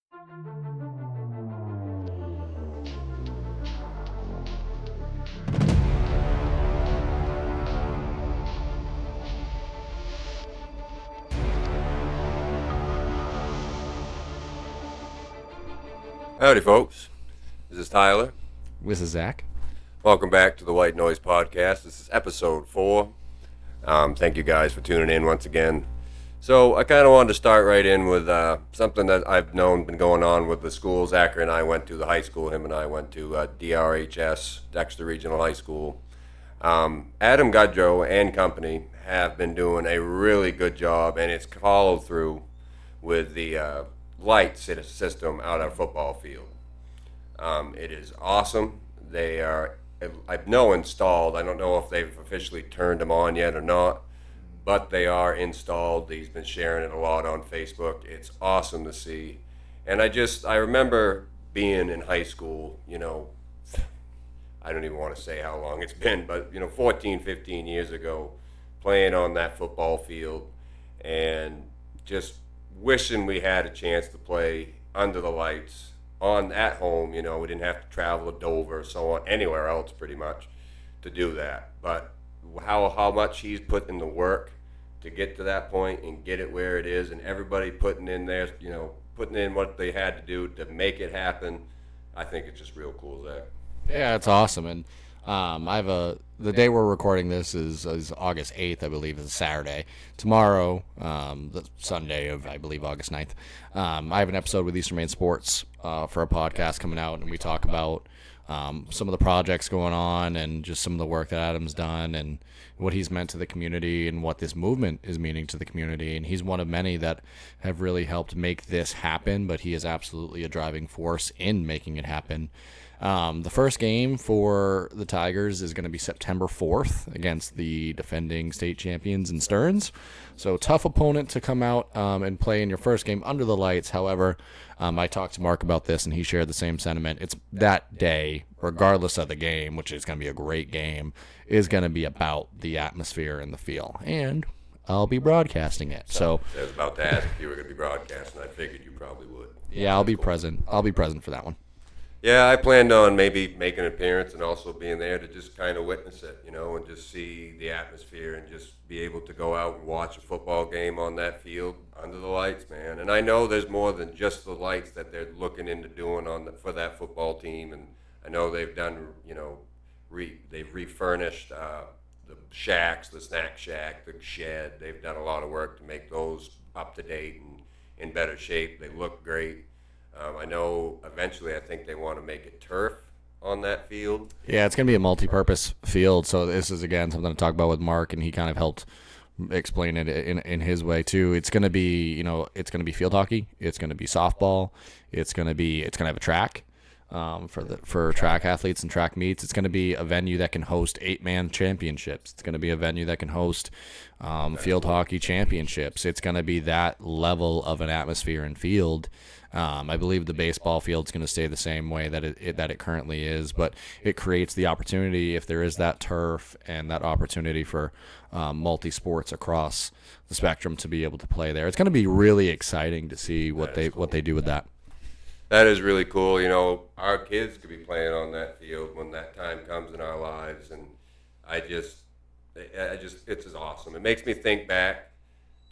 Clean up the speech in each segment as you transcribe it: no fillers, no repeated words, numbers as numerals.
Howdy, folks. This is Tyler. This is Zach. Welcome back to the White Noise Podcast. This is episode 4. Thank you guys for tuning in once again. So I kind of wanted to start right in with something that I've known been going on with the school. Zachary and I went to the high school. Him and I went to DRHS, Dexter Regional High School. Adam Gudrow and company have been doing a really good job, and it's followed through with the light system out on football field. It is awesome. They are, I know, installed. I don't know if they've officially turned them on yet or not, but they are installed. He's been sharing it a lot on Facebook. It's awesome to see. And I remember being in high school, I don't even want to say how long it's been, but, 14, 15 years ago, playing on that football field and just wishing we had a chance to play under the lights at home. We didn't have to travel to Dover or so on, anywhere else pretty much to do that. But how much he's put in the work to get to that point and get it where it is, and everybody putting in there, putting in what they had to do to make it happen, I think it's just real cool, Zach. Yeah, it's awesome. And the day we're recording this is August 8th, I believe, is a Saturday. Tomorrow, the Sunday of, I believe, August 9th, I have an episode with Eastern Maine Sports for a podcast coming out, and we talk about some of the projects going on and just some of the work that Adam's done and what he's meant to the community and what this movement is meaning to the community. And he's one of many that have really helped make this happen, but he is absolutely a driving force in making it happen. The first game for the Tigers is going to be September 4th against the defending state champions in Stearns. So tough opponent to come out and play in your first game under the lights. However, I talked to Mark about this, and he shared the same sentiment. It's that day, regardless of the game, which is going to be a great game, is going to be about the atmosphere and the feel. And I'll be broadcasting it. So I was about to ask if you were going to be broadcasting. I figured you probably would. Yeah, I'll be present. I'll be present for that one. Yeah, I planned on maybe making an appearance and also being there to just kind of witness it, and just see the atmosphere and just be able to go out and watch a football game on that field under the lights, man. And I know there's more than just the lights that they're looking into doing for that football team. And I know they've done, they've refurnished the shacks, the snack shack, the shed. They've done a lot of work to make those up to date and in better shape. They look great. I know eventually I think they want to make it turf on that field. Yeah, it's going to be a multi-purpose field. So this is, again, something to talk about with Mark, and he kind of helped explain it in his way too. It's going to be, it's going to be field hockey. It's going to be softball. It's going to have a track for track athletes and track meets. It's going to be a venue that can host 8-man championships. It's going to be a venue that can host field hockey championships. It's going to be that level of an atmosphere and field. I believe the baseball field's going to stay the same way that it currently is, but it creates the opportunity, if there is that turf and that opportunity for multi-sports across the spectrum, to be able to play there. It's going to be really exciting to see what they do with that. That is really cool. Our kids could be playing on that field when that time comes in our lives, and it's just awesome. It makes me think back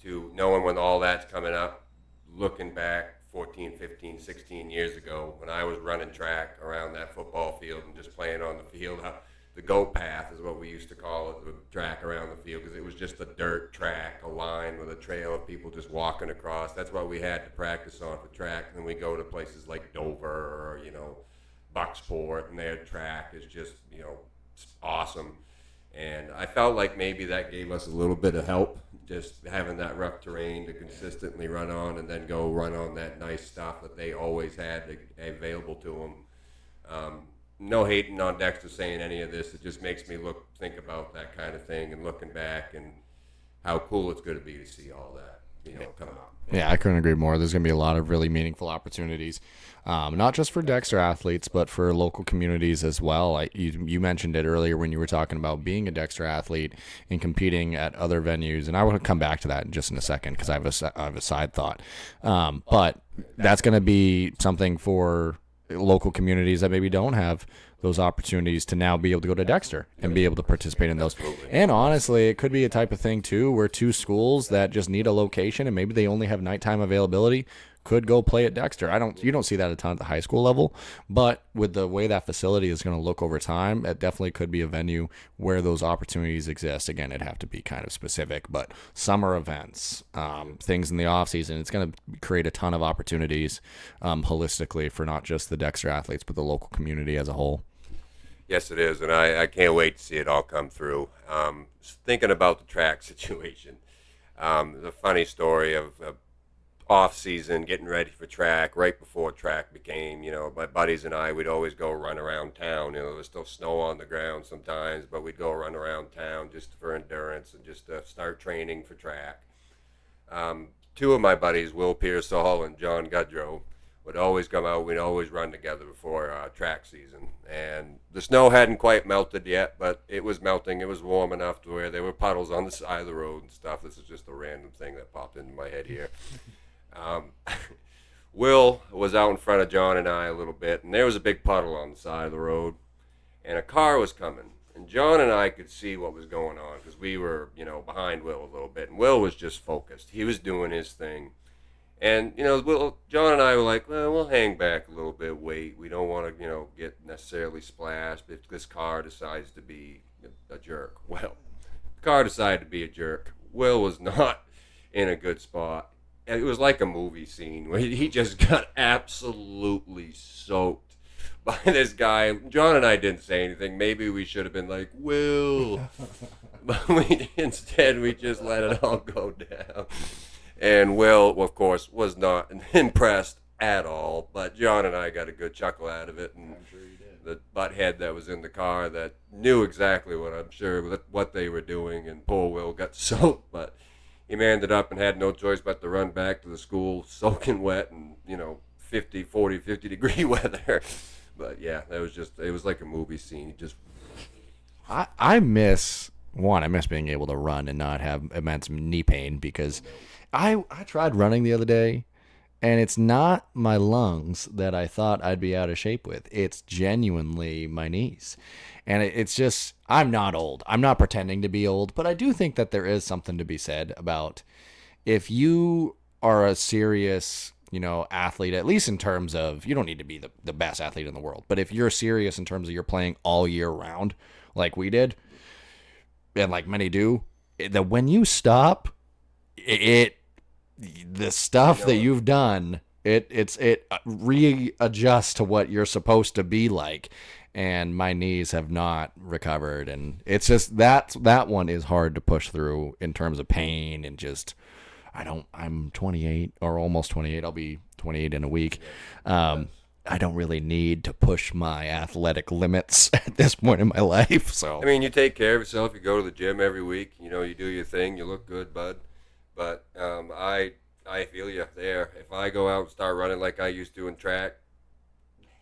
to knowing when all that's coming up, looking back 14, 15, 16 years ago when I was running track around that football field and just playing on the field. The goat path is what we used to call it, the track around the field, because it was just a dirt track, a line with a trail of people just walking across. That's what we had to practice on for track. And then we go to places like Dover or, Bucksport, and their track is just, awesome. And I felt like maybe that gave us a little bit of help, just having that rough terrain to consistently run on and then go run on that nice stuff that they always had available to them. No hating on Dexter saying any of this. It just makes me think about that kind of thing and looking back and how cool it's going to be to see all that. coming up. Yeah, I couldn't agree more. There's going to be a lot of really meaningful opportunities, not just for Dexter athletes, but for local communities as well. You mentioned it earlier when you were talking about being a Dexter athlete and competing at other venues, and I want to come back to that just in a second because I have a side thought. But that's going to be something for local communities that maybe don't have those opportunities to now be able to go to Dexter and be able to participate in those. And honestly, it could be a type of thing too where two schools that just need a location and maybe they only have nighttime availability could go play at Dexter. You don't see that a ton at the high school level, but with the way that facility is going to look over time, it definitely could be a venue where those opportunities exist. Again, it'd have to be kind of specific, but summer events, things in the off season, it's going to create a ton of opportunities holistically for not just the Dexter athletes, but the local community as a whole. Yes, it is, and I can't wait to see it all come through. Thinking about the track situation, the funny story of off season, getting ready for track, right before track became, my buddies and I would always go run around town. There's still snow on the ground sometimes, but we'd go run around town just for endurance and just to start training for track. Two of my buddies, Will Pearsall and John Gudrow, would always come out. We'd always run together before track season. And the snow hadn't quite melted yet, but it was melting. It was warm enough to where there were puddles on the side of the road and stuff. This is just a random thing that popped into my head here. Will was out in front of John and I a little bit, and there was a big puddle on the side of the road, and a car was coming. And John and I could see what was going on because we were, behind Will a little bit, and Will was just focused. He was doing his thing. And, John and I were like, well, we'll hang back a little bit, wait. We don't want to, get necessarily splashed if this car decides to be a jerk. Well, the car decided to be a jerk. Will was not in a good spot. It was like a movie scene where he just got absolutely soaked by this guy. John and I didn't say anything. Maybe we should have been like, Will. But instead, we just let it all go down. And Will, of course, was not impressed at all. But John and I got a good chuckle out of it. And I'm sure you did. The butthead that was in the car that knew exactly what they were doing. And poor Will got soaked. But he manned it up and had no choice but to run back to the school soaking wet and, 50 degree weather. But yeah, it was like a movie scene. I miss being able to run and not have immense knee pain because I tried running the other day, and it's not my lungs that I thought I'd be out of shape with. It's genuinely my knees. And it's just, I'm not old. I'm not pretending to be old, but I do think that there is something to be said about if you are a serious, athlete, at least in terms of, you don't need to be the best athlete in the world, but if you're serious in terms of you're playing all year round, like we did, and like many do, that when you stop, the stuff that you've done, it readjusts to what you're supposed to be like. And my knees have not recovered, and it's just that one is hard to push through in terms of pain and just I'm 28 or almost 28. I'll be 28 in a week. I don't really need to push my athletic limits at this point in my life. So I mean, you take care of yourself. You go to the gym every week. You do your thing. You look good, bud. But I feel you there. If I go out and start running like I used to in track,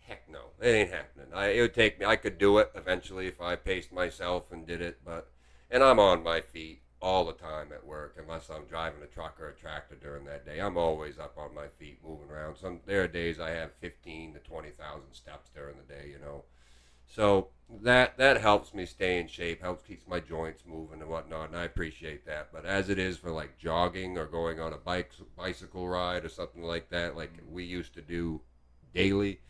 heck no, it ain't happening. It would take me. I could do it eventually if I paced myself and did it, and I'm on my feet all the time at work, unless I'm driving a truck or a tractor during that day. I'm always up on my feet, moving around. There are days I have 15 to 20,000 steps during the day, So that helps me stay in shape, helps keeps my joints moving and whatnot, and I appreciate that. But as it is for like jogging or going on a bicycle ride or something like that, like we used to do daily,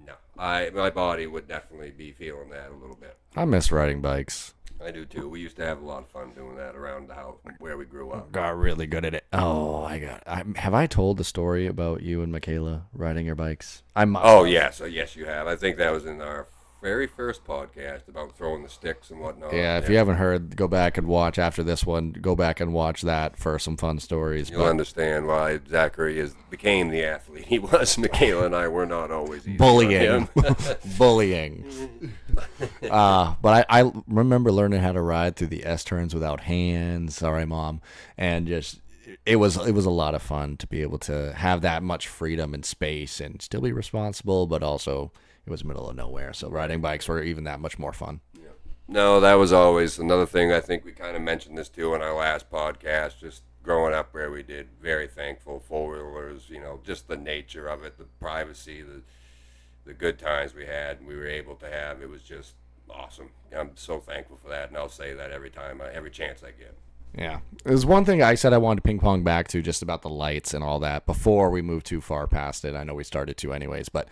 no, my body would definitely be feeling that a little bit. I miss riding bikes. I do too. We used to have a lot of fun doing that around the house where we grew up. Got really good at it. Oh, have I told the story about you and Michaela riding your bikes? Yes, you have. I think that was in our very first podcast about throwing the sticks and whatnot. Yeah, if you haven't heard, go back and watch after this one. Go back and watch that for some fun stories. You'll understand why Zachary became the athlete he was. Michaela and I were not always easy bullying. Bullying. But I remember learning how to ride through the S turns without hands. Sorry, Mom. And just it was a lot of fun to be able to have that much freedom and space and still be responsible, but also it was middle of nowhere, so riding bikes were even that much more fun. Yeah. No, that was always another thing. I think we kind of mentioned this too in our last podcast. Just growing up where we did, very thankful four wheelers. Just the nature of it, the privacy, the good times we had, and we were able to have. It was just awesome. I'm so thankful for that, and I'll say that every chance I get. Yeah. There's one thing I said I wanted to ping pong back to just about the lights and all that before we move too far past it. I know we started to anyways, but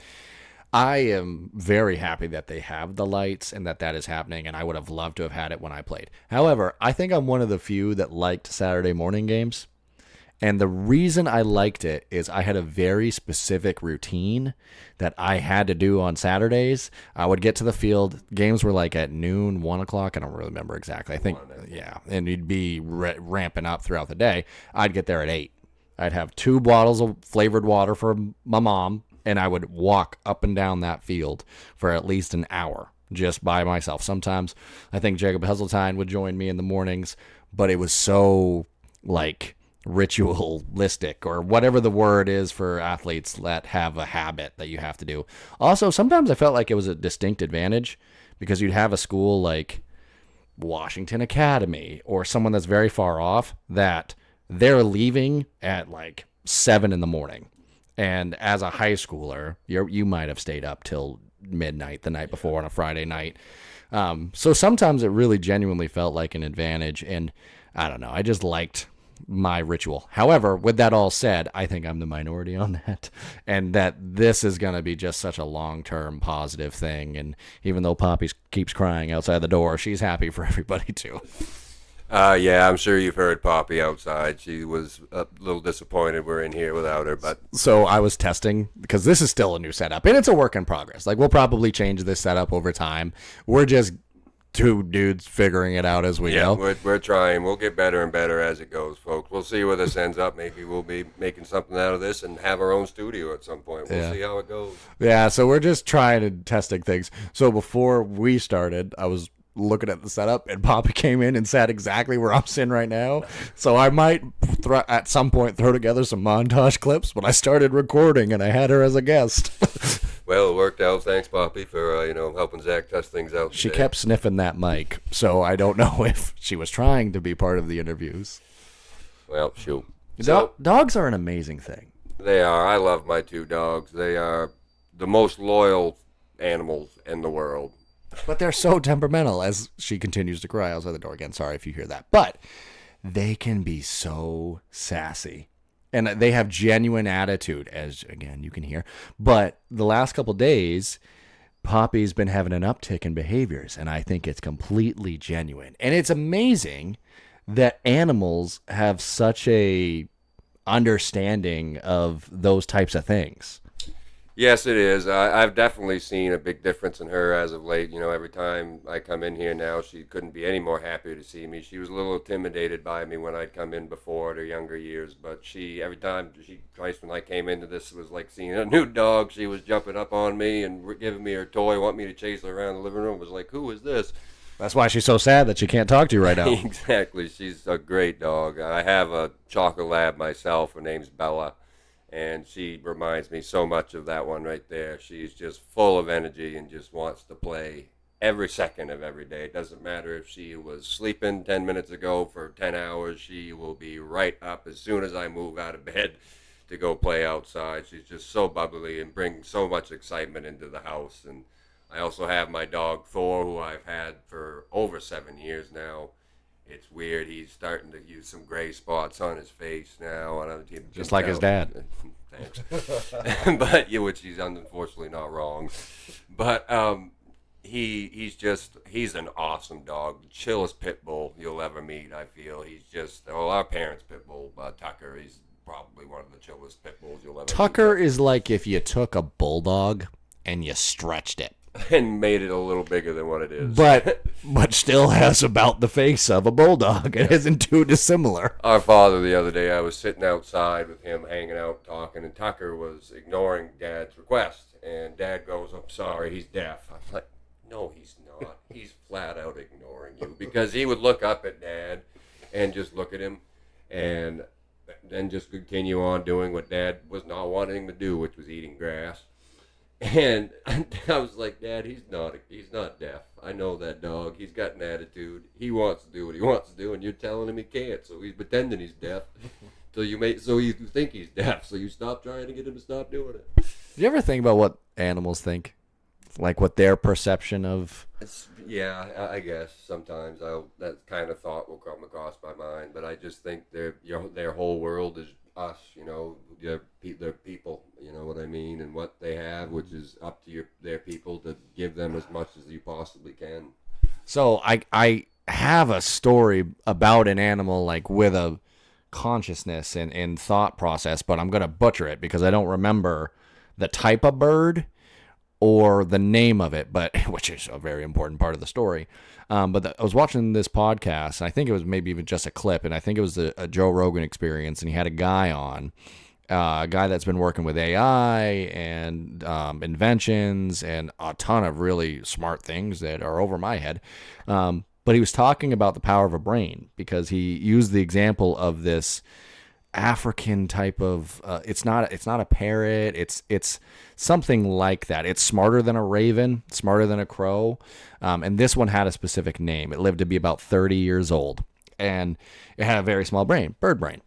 I am very happy that they have the lights and that is happening, and I would have loved to have had it when I played. However, I think I'm one of the few that liked Saturday morning games. And the reason I liked it is I had a very specific routine that I had to do on Saturdays. I would get to the field. Games were like at noon, 1 o'clock. I don't really remember exactly. I think, yeah. And you'd be ramping up throughout the day. I'd get there at 8. I'd have 2 bottles of flavored water for my mom, and I would walk up and down that field for at least an hour just by myself. Sometimes I think Jacob Heseltine would join me in the mornings, but it was so like ritualistic or whatever the word is for athletes that have a habit that you have to do. Also, sometimes I felt like it was a distinct advantage because you'd have a school like Washington Academy or someone that's very far off that they're leaving at like 7 in the morning. And as a high schooler, you might have stayed up till midnight the night before on a Friday night. So sometimes it really genuinely felt like an advantage. And I don't know, I just liked my ritual. However, with that all said, I think I'm the minority on that, and that this is going to be just such a long-term positive thing. And even though Poppy keeps crying outside the door, she's happy for everybody too. Yeah, I'm sure you've heard Poppy outside. She was a little disappointed we're in here without her, but so I was testing because this is still a new setup and it's a work in progress. Like we'll probably change this setup over time. We're just 2 dudes figuring it out as we go. We're trying. We'll get better and better as it goes, folks. We'll see where this ends up. Maybe we'll be making something out of this and have our own studio at some point. We'll see how it goes. Yeah, so we're just trying and testing things. So before we started, I was looking at the setup, and Poppy came in and sat exactly where I'm sitting right now. So I might at some point throw together some montage clips, but I started recording, and I had her as a guest. Well, it worked out. Thanks, Poppy, for helping Zach test things out. She kept sniffing that mic, so I don't know if she was trying to be part of the interviews. Well, shoot. Dogs are an amazing thing. They are. I love my 2 dogs. They are the most loyal animals in the world. But they're so temperamental, as she continues to cry outside the door again. Sorry if you hear that. But they can be so sassy. And they have genuine attitude, as, again, you can hear. But the last couple days, Poppy's been having an uptick in behaviors, and I think it's completely genuine. And it's amazing that animals have such a understanding of those types of things. Yes, it is. I've definitely seen a big difference in her as of late. Every time I come in here now, she couldn't be any more happy to see me. She was a little intimidated by me when I'd come in before at her younger years, but twice when I came into this, it was like seeing a new dog. She was jumping up on me and giving me her toy, wanting me to chase her around the living room. It was like, who is this? That's why she's so sad that she can't talk to you right now. Exactly. She's a great dog. I have a chocolate lab myself. Her name's Bella. And she reminds me so much of that one right there. She's just full of energy and just wants to play every second of every day. It doesn't matter if she was sleeping 10 minutes ago for 10 hours. She will be right up as soon as I move out of bed to go play outside. She's just so bubbly and brings so much excitement into the house. And I also have my dog Thor, who I've had for over 7 years now. It's weird. He's starting to use some gray spots on his face now. Just like his dad. Thanks. But which he's unfortunately not wrong. But he's an awesome dog. The chillest pit bull you'll ever meet, I feel. He's just, our parents' pit bull, Tucker, he's probably one of the chillest pit bulls you'll ever meet. Tucker is like if you took a bulldog and you stretched it. And made it a little bigger than what it is. But still has about the face of a bulldog. It isn't too dissimilar. Our father, the other day, I was sitting outside with him, hanging out, talking, and Tucker was ignoring Dad's request. And Dad goes, I'm sorry, he's deaf. I'm like, no, he's not. He's flat out ignoring you. Because he would look up at Dad and just look at him. And then just continue on doing what Dad was not wanting to do, which was eating grass. And I was like, Dad, he's not deaf. I know that dog. He's got an attitude. He wants to do what he wants to do, and you're telling him he can't. So he's pretending he's deaf. So you think he's deaf. So you stop trying to get him to stop doing it. Do you ever think about what animals think? Like what their perception of... Yeah, I guess sometimes that kind of thought will come across my mind, but I just think their whole world is us, their people, you know what I mean, and what they have, which is up to their people to give them as much as you possibly can. So I have a story about an animal like with a consciousness and thought process, but I'm gonna butcher it because I don't remember the type of bird or the name of it, but which is a very important part of the story. I was watching this podcast, and I think it was maybe even just a clip, and I think it was a Joe Rogan Experience, and he had a guy on, a guy that's been working with AI and inventions and a ton of really smart things that are over my head. But he was talking about the power of a brain because he used the example of this African type of it's not a parrot, it's something like that. It's smarter than a raven, smarter than a crow, and this one had a specific name. It lived to be about 30 years old, and it had a very small brain, bird brain.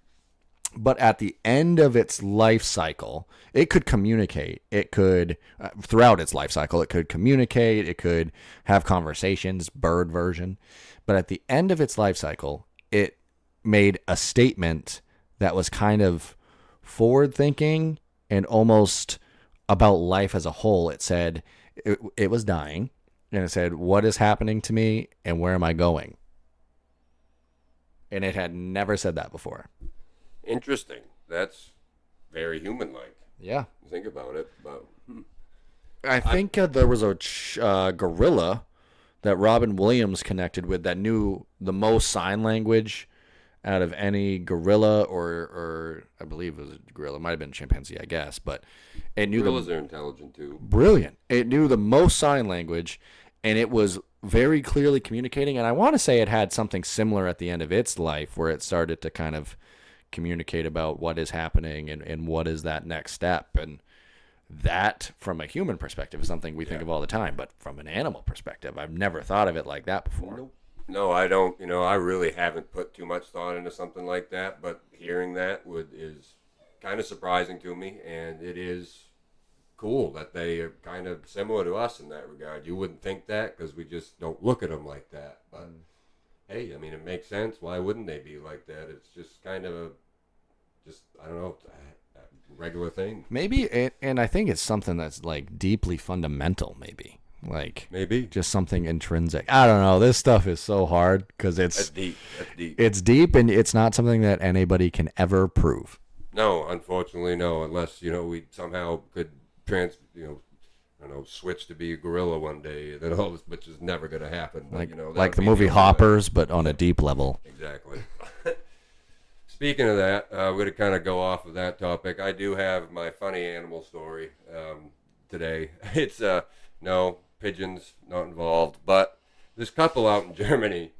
But at the end of its life cycle, it could communicate. It could throughout its life cycle, it could communicate, it could have conversations, bird version. But at the end of its life cycle, it made a statement that was kind of forward thinking and almost about life as a whole. It said it was dying, and it said, what is happening to me and where am I going? And it had never said that before. Interesting. That's very human-like. Yeah. Think about it. But, I think there was a gorilla that Robin Williams connected with that knew the most sign language out of any gorilla, or I believe it was a gorilla. It might have been a chimpanzee, I guess, but it knew gorillas are intelligent too. Brilliant. It knew the most sign language, and it was very clearly communicating. And I want to say it had something similar at the end of its life, where it started to kind of communicate about what is happening and what is that next step. And that, from a human perspective, is something we think of all the time. But from an animal perspective, I've never thought of it like that before. Nope. No, I don't. I really haven't put too much thought into something like that. But hearing that is kind of surprising to me, and it is cool that they are kind of similar to us in that regard. You wouldn't think that because we just don't look at them like that. But hey, I mean, it makes sense. Why wouldn't they be like that? It's just kind of I don't know, a regular thing. Maybe, and I think it's something that's like deeply fundamental, maybe. Like maybe just something intrinsic. I don't know. This stuff is so hard because That's deep. It's deep, and it's not something that anybody can ever prove. No, unfortunately, no. Unless we somehow could switch to be a gorilla one day, then which is never going to happen. But, like the movie Hoppers, but on a deep level. Exactly. Speaking of that, we're going to kind of go off of that topic. I do have my funny animal story today. It's no pigeons not involved, but this couple out in Germany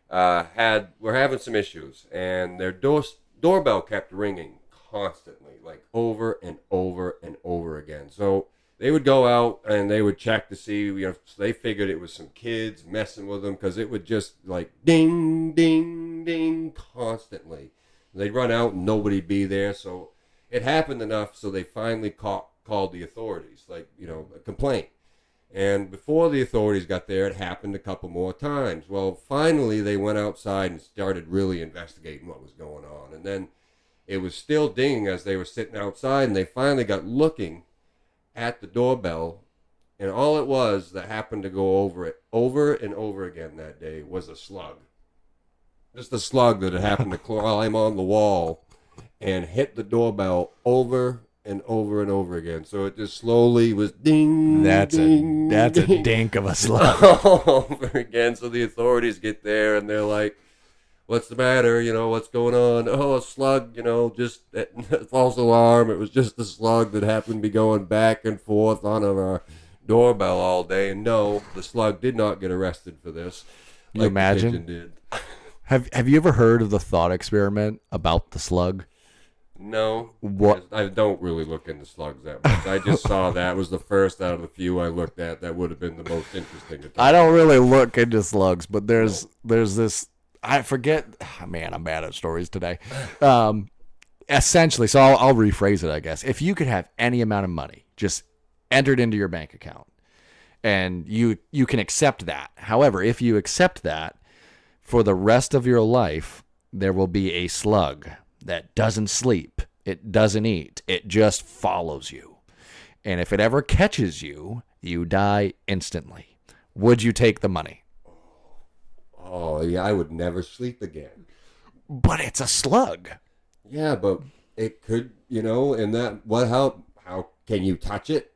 were having some issues, and their doorbell kept ringing constantly, like over and over and over again. So they would go out and they would check to see, so they figured it was some kids messing with them because it would just like ding, ding, ding constantly. They'd run out and nobody'd be there, so it happened enough so they finally called the authorities, a complaint. And before the authorities got there, it happened a couple more times. Well, finally, they went outside and started really investigating what was going on. And then it was still dinging as they were sitting outside, and they finally got looking at the doorbell. And all it was that happened to go over it over and over again that day was a slug. Just a slug that had happened to climb on the wall and hit the doorbell over and over and over again. So it just slowly was ding. That's ding, a ding, dink of a slug. over again. So the authorities get there and they're like, "What's the matter? What's going on?" "Oh, a slug. Just false alarm. It was just a slug that happened to be going back and forth on our doorbell all day." And no, the slug did not get arrested for this. You imagine? The pigeon did. Have you ever heard of the thought experiment about the slug? No. What? I don't really look into slugs that much. I just saw that was the first out of the few I looked at that would have been the most interesting to talk I don't really look into slugs, but there's this. I forget. Man, I'm bad at stories today. Essentially, so I'll rephrase it, I guess. If you could have any amount of money just entered into your bank account, and you can accept that. However, if you accept that for the rest of your life, there will be a slug that doesn't sleep, it doesn't eat, it just follows you. And if it ever catches you, you die instantly. Would you take the money? Oh, yeah, I would never sleep again. But it's a slug. Yeah, but it could, and how can you touch it?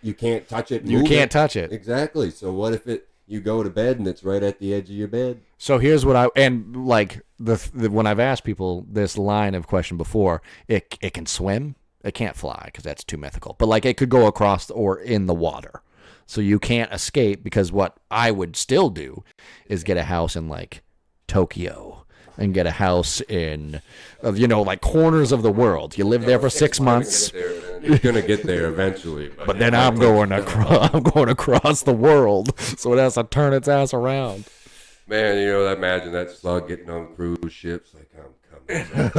You can't touch it. You can't touch it. Exactly. So what if you go to bed and it's right at the edge of your bed? So here's what when I've asked people this line of question before, it can swim. It can't fly because that's too mythical. But like it could go across or in the water. So you can't escape, because what I would still do is get a house in like Tokyo and get a house in, like corners of the world. You live there for 6 months. You're gonna get there eventually. But then I'm going across the world, so it has to turn its ass around. Man, imagine that slug getting on cruise ships. Like, I'm coming.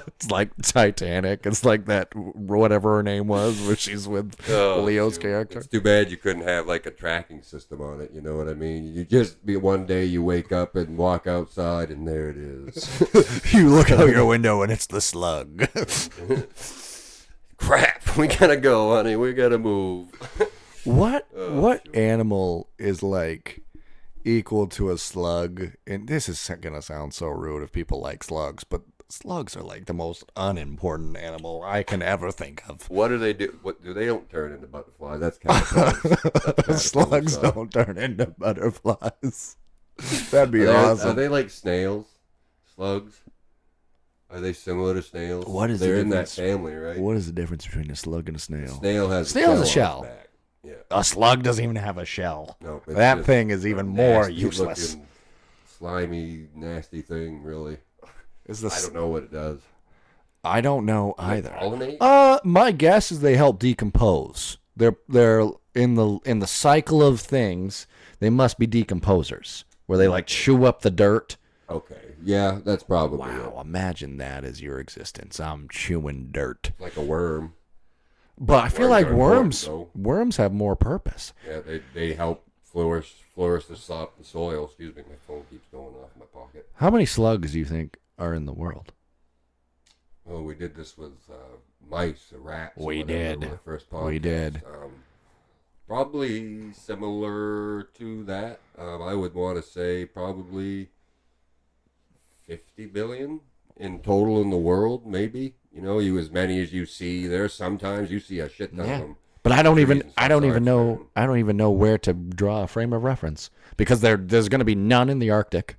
It's like Titanic. It's like that, whatever her name was, where she's with Leo's character. It's too bad you couldn't have like a tracking system on it. You know what I mean? You just one day you wake up and walk outside and there it is. You look out your window and it's the slug. Crap, we gotta go, honey. We gotta move. What animal is like equal to a slug? And this is gonna sound so rude if people like slugs, but slugs are like the most unimportant animal I can ever think of. What do they do? They don't turn into butterflies? That's kind of slugs don't turn into butterflies. That'd be awesome. Are they like snails? Slugs? Are they similar to snails? What is They're the in that difference? family, right? What is the difference between a slug and a snail? Snail has Snail's a on shell. its back. Yeah. A slug doesn't even have a shell. No, that thing is even more useless. Looking, slimy, nasty thing, really. I don't know what it does. I don't know either. Pollinate? My guess is they help decompose. They're in the cycle of things. They must be decomposers, where they like chew up the dirt. Okay. Yeah, that's probably Wow, imagine that as your existence. I'm chewing dirt. Like a worm. But I feel like worms have more purpose. Yeah, they help flourish the soil. Excuse me, my phone keeps going off in my pocket. How many slugs do you think are in the world? Well, we did this with mice, rats. We did. The first podcast. We did. Probably similar to that. I would want to say probably 50 billion in total in the world, maybe. You as many as you see. There's sometimes you see a shit ton of them. But I don't even know where to draw a frame of reference, because there's going to be none in the Arctic.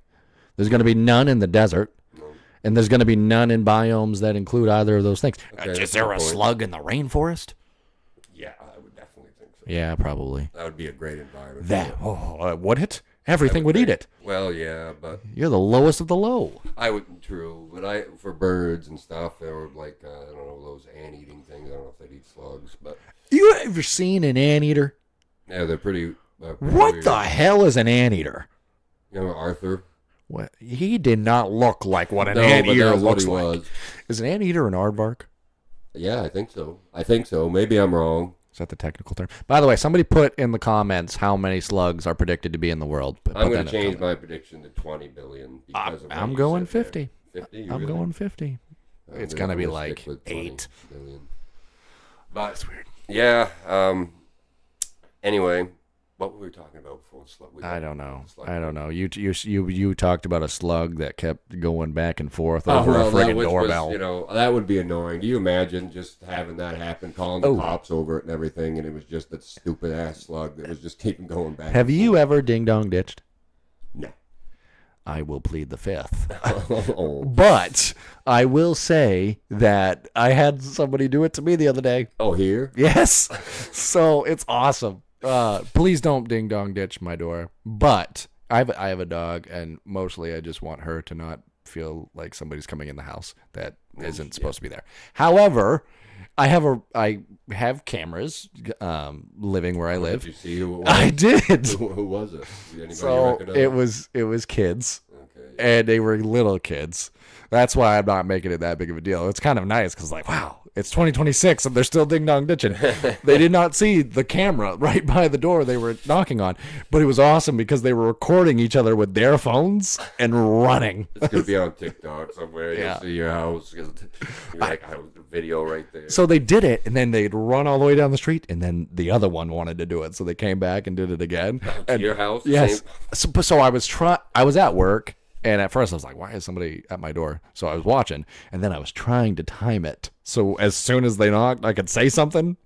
There's going to be none in the desert. No. And there's going to be none in biomes that include either of those things. Okay, is there a slug in the rainforest? Yeah, I would definitely think so. Yeah, probably. That would be a great environment. Would it? Everything would eat it. Well, yeah, but you're the lowest of the low. True, but for birds and stuff, there were like I don't know, those ant-eating things. I don't know if they'd eat slugs, but you ever seen an anteater? Yeah, they're pretty what weird. The hell is an anteater? Arthur. What? He did not look like what an anteater looks like. Is an anteater an aardvark? Yeah, I think so. Maybe I'm wrong. Is that the technical term? By the way, somebody put in the comments how many slugs are predicted to be in the world. I'm going to change my prediction to 20 billion. Because of I'm going 50. 50? I'm going 50. It's going to be like 8 billion. But that's weird. Yeah. Anyway, what were we talking about before slug? I don't know. You talked about a slug that kept going back and forth over a friggin' doorbell. That would be annoying. Do you imagine just having that happen, calling the cops over it and everything, and it was just that stupid ass slug that was just keeping going back? Have you ever ding dong ditched? No. I will plead the fifth. But I will say that I had somebody do it to me the other day. Oh, here? Yes. So it's awesome. Please don't ding dong ditch my door. But I have a dog, and mostly I just want her to not feel like somebody's coming in the house that isn't supposed to be there. However, I have cameras living where I live. Did you see who it was? I did. Who was it? Anybody So recognize? it was kids, Okay. and they were little kids. That's why I'm not making it that big of a deal. It's kind of nice because, like, wow, it's 2026 and they're still ding dong ditching. They did not see the camera right by the door they were knocking on, but it was awesome because they were recording each other with their phones and running. It's gonna be on TikTok somewhere. Yeah. You'll see your house. You're like, the video right there. So they did it, and then they'd run all the way down the street, and then the other one wanted to do it, so they came back and did it again. To your house? Yes. Same? So I was at work, and at first I was like, why is somebody at my door? So I was watching, and then I was trying to time it. So as soon as they knocked, I could say something,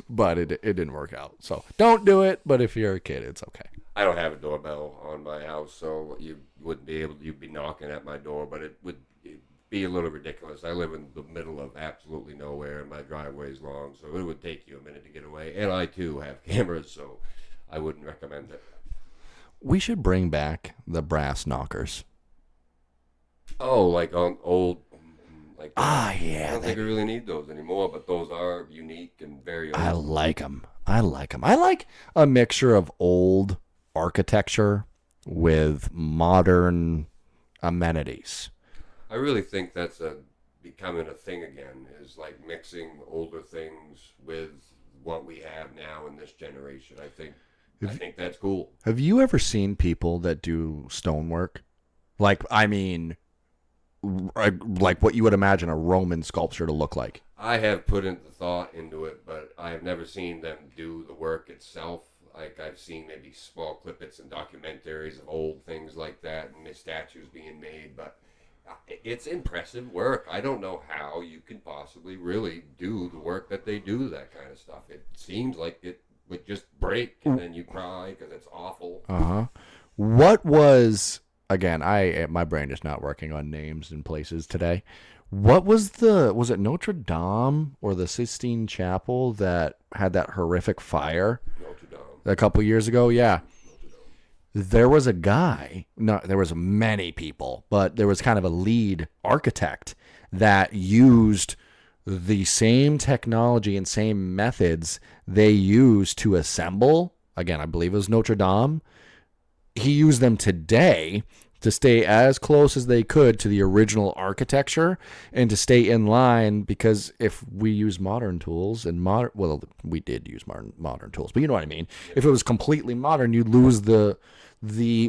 but it didn't work out. So don't do it, but if you're a kid, it's okay. I don't have a doorbell on my house, so you'd be knocking at my door, but it would be a little ridiculous. I live in the middle of absolutely nowhere, and my driveway is long, so it would take you a minute to get away. And I too have cameras, so I wouldn't recommend it. We should bring back the brass knockers. Oh, like on old, like Ah, I yeah. don't think we really need those anymore, but those are unique and very old. I like them. I like a mixture of old architecture with modern amenities. I really think that's becoming a thing again, is like mixing older things with what we have now in this generation. I think that's cool. Have you ever seen people that do stonework? Like, I mean, like what you would imagine a Roman sculpture to look like. I have put in the thought into it, but I have never seen them do the work itself. Like, I've seen maybe small clippets and documentaries of old things like that and the statues being made, but it's impressive work. I don't know how you can possibly really do the work that they do, that kind of stuff. It seems like it would just break and then you cry because it's awful. Uh-huh. What was, again, my brain is not working on names and places today. What was it Notre Dame or the Sistine Chapel that had that horrific fire Notre Dame. a couple years ago? Yeah. There was a guy, no, there was many people, but there was kind of a lead architect that used the same technology and same methods they used to assemble. Again, I believe it was Notre Dame. He used them today to stay as close as they could to the original architecture and to stay in line, because if we use modern tools and we did use modern tools, but you know what I mean? If it was completely modern, you'd lose the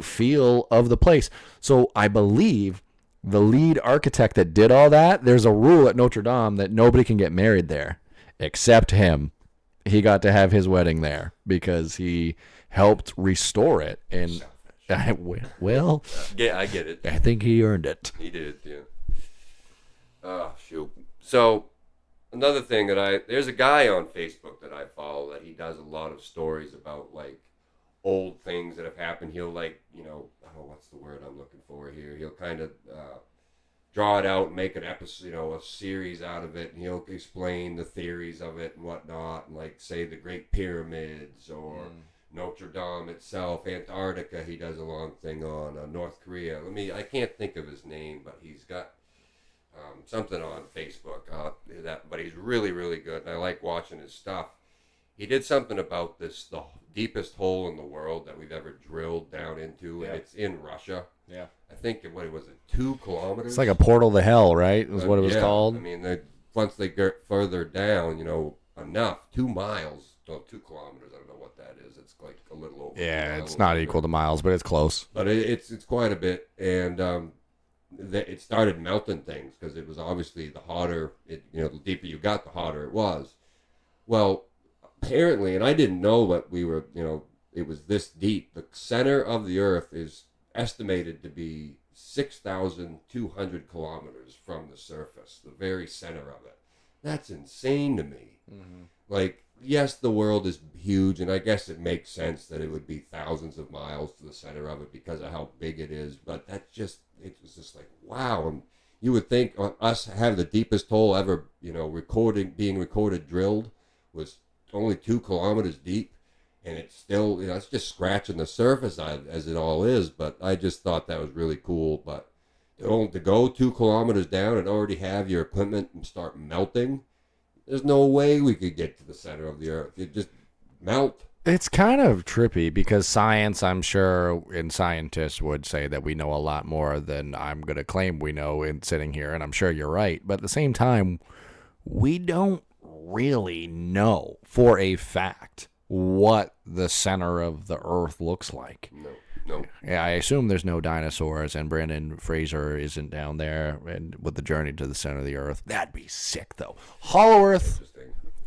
feel of the place. So I believe the lead architect that did all that, there's a rule at Notre Dame that nobody can get married there except him. He got to have his wedding there because he helped restore it. And well, yeah, I get it. I think he earned it. He did, yeah. Oh, shoot. So, another thing there's a guy on Facebook that I follow that he does a lot of stories about, like, old things that have happened. He'll, like, what's the word I'm looking for here? He'll kind of draw it out and make an episode, a series out of it, and he'll explain the theories of it and whatnot, and, like, say the Great Pyramids or Notre Dame itself, Antarctica. He does a long thing on North Korea. I can't think of his name, but he's got something on Facebook. But he's really, really good, and I like watching his stuff. He did something about the deepest hole in the world that we've ever drilled down into, and it's in Russia. Yeah. I think, what was it, 2 kilometers? It's like a portal to hell, right? Is what it was called. I mean, once they get further down, enough, 2 miles, 2 kilometers, I don't know what that is. It's like a little over. Yeah, it's not equal to miles, but it's close. But it's quite a bit, and it started melting things because it was obviously the hotter, the deeper you got, the hotter it was. Well, apparently, and I didn't know that it was this deep. The center of the Earth is estimated to be 6,200 kilometers from the surface, the very center of it. That's insane to me. Mm-hmm. Like, yes, the world is huge, and I guess it makes sense that it would be thousands of miles to the center of it because of how big it is, but it was just like, wow. And you would think us have the deepest hole ever, being recorded drilled was only 2 kilometers deep, and it's still, it's just scratching the surface as it all is. But I just thought that was really cool. But to go 2 kilometers down and already have your equipment and start melting. There's no way we could get to the center of the Earth. It just melt. It's kind of trippy because science, I'm sure, and scientists would say that we know a lot more than I'm going to claim we know in sitting here, and I'm sure you're right. But at the same time, we don't really know for a fact what the center of the Earth looks like. No. Yeah, I assume there's no dinosaurs, and Brandon Fraser isn't down there and with the journey to the center of the Earth. That'd be sick, though. Hollow Earth.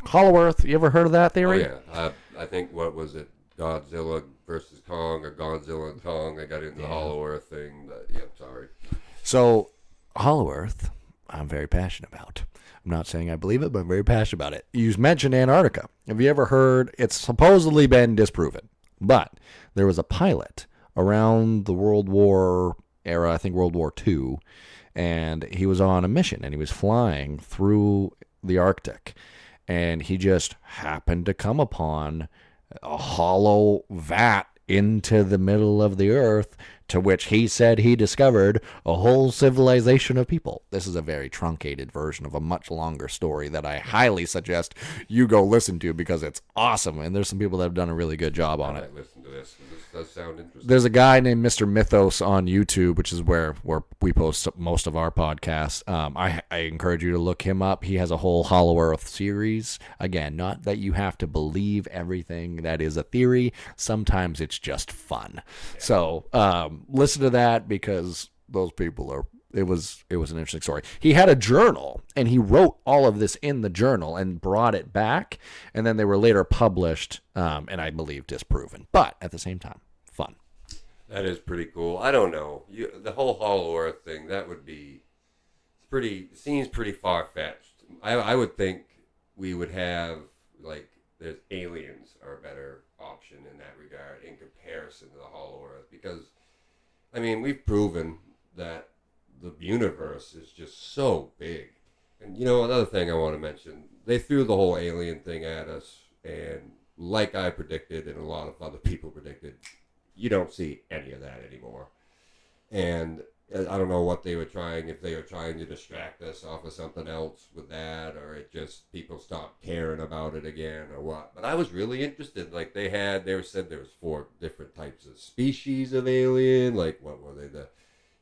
Hollow Earth. You ever heard of that theory? Oh, yeah. I think, what was it? Godzilla versus Kong, or Godzilla and Kong. I got into the Hollow Earth thing. But, yeah, sorry. So, Hollow Earth, I'm very passionate about. I'm not saying I believe it, but I'm very passionate about it. You mentioned Antarctica. Have you ever heard? It's supposedly been disproven, but there was a pilot around the World War era, I think World War II, and he was on a mission, and he was flying through the Arctic, and he just happened to come upon a hollow vat into the middle of the Earth, to which he said he discovered a whole civilization of people. This is a very truncated version of a much longer story that I highly suggest you go listen to because it's awesome, and there's some people that have done a really good job on it. Listen to this. This does sound interesting. There's a guy named Mr. Mythos on YouTube, which is where we post most of our podcasts. I encourage you to look him up. He has a whole Hollow Earth series. Again, not that you have to believe everything that is a theory. Sometimes it's just fun. Yeah. So listen to that because those people are. It was an interesting story. He had a journal, and he wrote all of this in the journal and brought it back, and then they were later published, and I believe disproven. But at the same time, fun. That is pretty cool. I don't know. The whole Hollow Earth thing, that would be seems pretty far-fetched. I would think we would have, like, there's aliens are a better option in that regard in comparison to the Hollow Earth. Because, I mean, we've proven that the universe is just so big. And, another thing I want to mention, they threw the whole alien thing at us, and like I predicted and a lot of other people predicted, you don't see any of that anymore. And I don't know what they were trying, if they were trying to distract us off of something else with that, or it just people stopped caring about it again, or what. But I was really interested. Like, they said there was 4 different types of species of alien. Like, what were they? The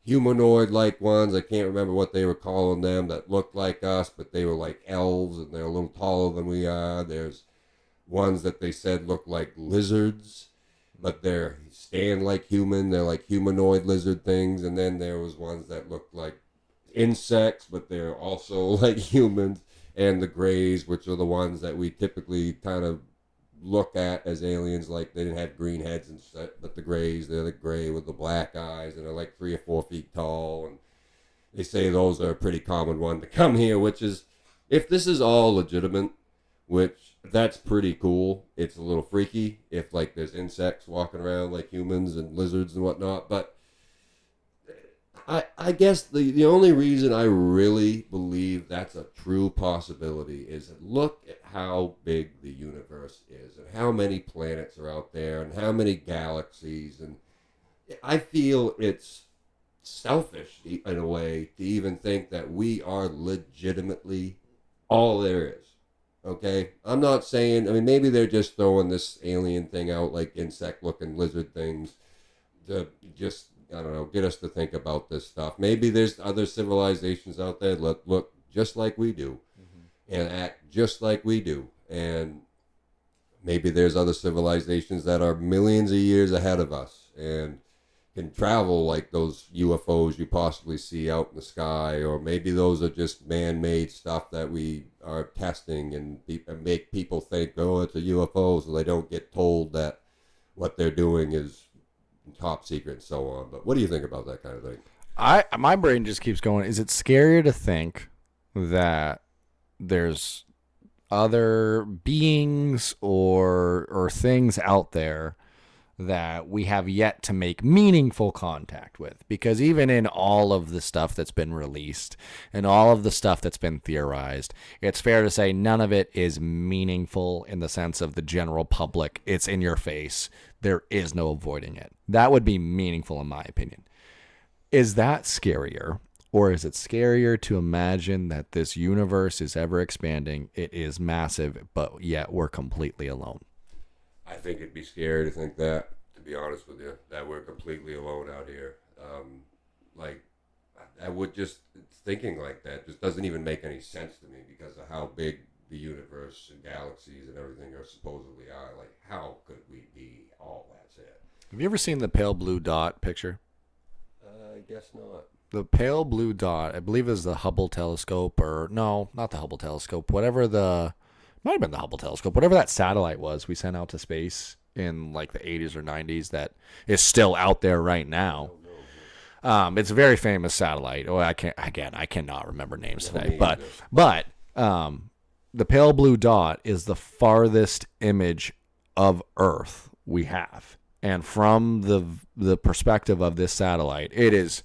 humanoid-like ones. I can't remember what they were calling them, that looked like us, but they were like elves, and they're a little taller than we are. There's ones that they said look like lizards, but they're stand like human. They're like humanoid lizard things. And then there was ones that looked like insects, but they're also like humans. And the grays, which are the ones that we typically kind of look at as aliens, like they didn't have green heads and stuff, but the grays, they're the gray with the black eyes, and they're like 3 or 4 feet tall. And they say those are a pretty common one to come here, which is, if this is all legitimate, which that's pretty cool. It's a little freaky if, like, there's insects walking around like humans and lizards and whatnot. But I guess the only reason I really believe that's a true possibility is look at how big the universe is and how many planets are out there and how many galaxies. And I feel it's selfish in a way to even think that we are legitimately all there is. Okay? I'm not saying, I mean, maybe they're just throwing this alien thing out, like insect-looking lizard things, to just, I don't know, get us to think about this stuff. Maybe there's other civilizations out there that look just like we do, and act just like we do. And maybe there's other civilizations that are millions of years ahead of us and can travel like those UFOs you possibly see out in the sky. Or maybe those are just man-made stuff that we are testing and make people think, oh, it's a UFO, so they don't get told that what they're doing is top secret and so on. But what do you think about that kind of thing? My brain just keeps going. Is it scarier to think that there's other beings or things out there that we have yet to make meaningful contact with? Because even in all of the stuff that's been released and all of the stuff that's been theorized, it's fair to say none of it is meaningful in the sense of the general public. It's in your face. There is no avoiding it. That would be meaningful in my opinion. Is that scarier? Or is it scarier to imagine that this universe is ever expanding? It is massive, but yet we're completely alone. I think it'd be scary to think that, to be honest with you, that we're completely alone out here. Like, I would just, thinking like that just doesn't even make any sense to me because of how big the universe and galaxies and everything are supposedly are. Like, how could we be all that's it? Have you ever seen the pale blue dot picture? I guess not. The pale blue dot, I believe, is the Hubble telescope, or no, not the Hubble telescope. Whatever might have been the Hubble telescope. Whatever that satellite was, we sent out to space in like the 80s or 90s. That is still out there right now. It's a very famous satellite. Oh, I cannot remember names today. But the pale blue dot is the farthest image of Earth we have, and from the perspective of this satellite, it is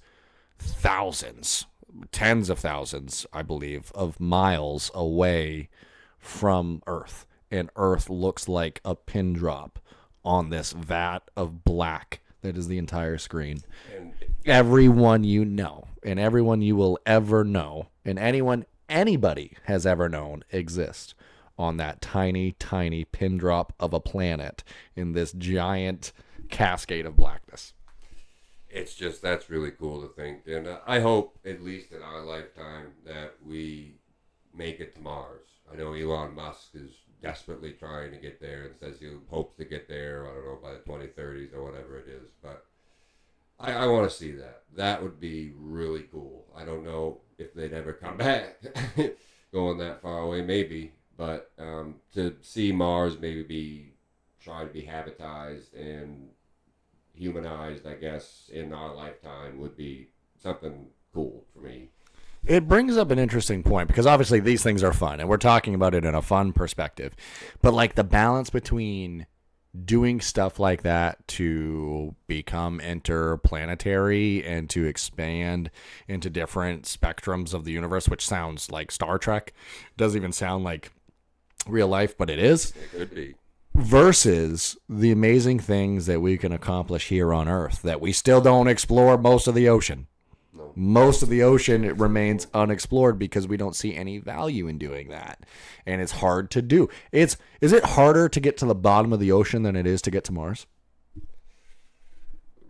thousands, tens of thousands, I believe, of miles away from Earth. And Earth looks like a pin drop on this vat of black that is the entire screen. And everyone you know, and everyone you will ever know, and anybody has ever known exists on that tiny, tiny pin drop of a planet in this giant cascade of blackness. It's just, that's really cool to think. And I hope, at least in our lifetime, that we make it to Mars. I know Elon Musk is desperately trying to get there and says he hopes to get there, I don't know, by the 2030s or whatever it is. But I want to see that. That would be really cool. I don't know if they'd ever come back going that far away, maybe. But to see Mars maybe try to be habitatized and humanized, I guess, in our lifetime would be something cool for me. It brings up an interesting point because obviously these things are fun and we're talking about it in a fun perspective. But like the balance between doing stuff like that to become interplanetary and to expand into different spectrums of the universe, which sounds like Star Trek, doesn't even sound like real life, but it is. It could be. Versus the amazing things that we can accomplish here on Earth that we still don't explore most of the ocean. No. Most of the ocean it remains unexplored because we don't see any value in doing that. And it's hard to do. Is it harder to get to the bottom of the ocean than it is to get to Mars?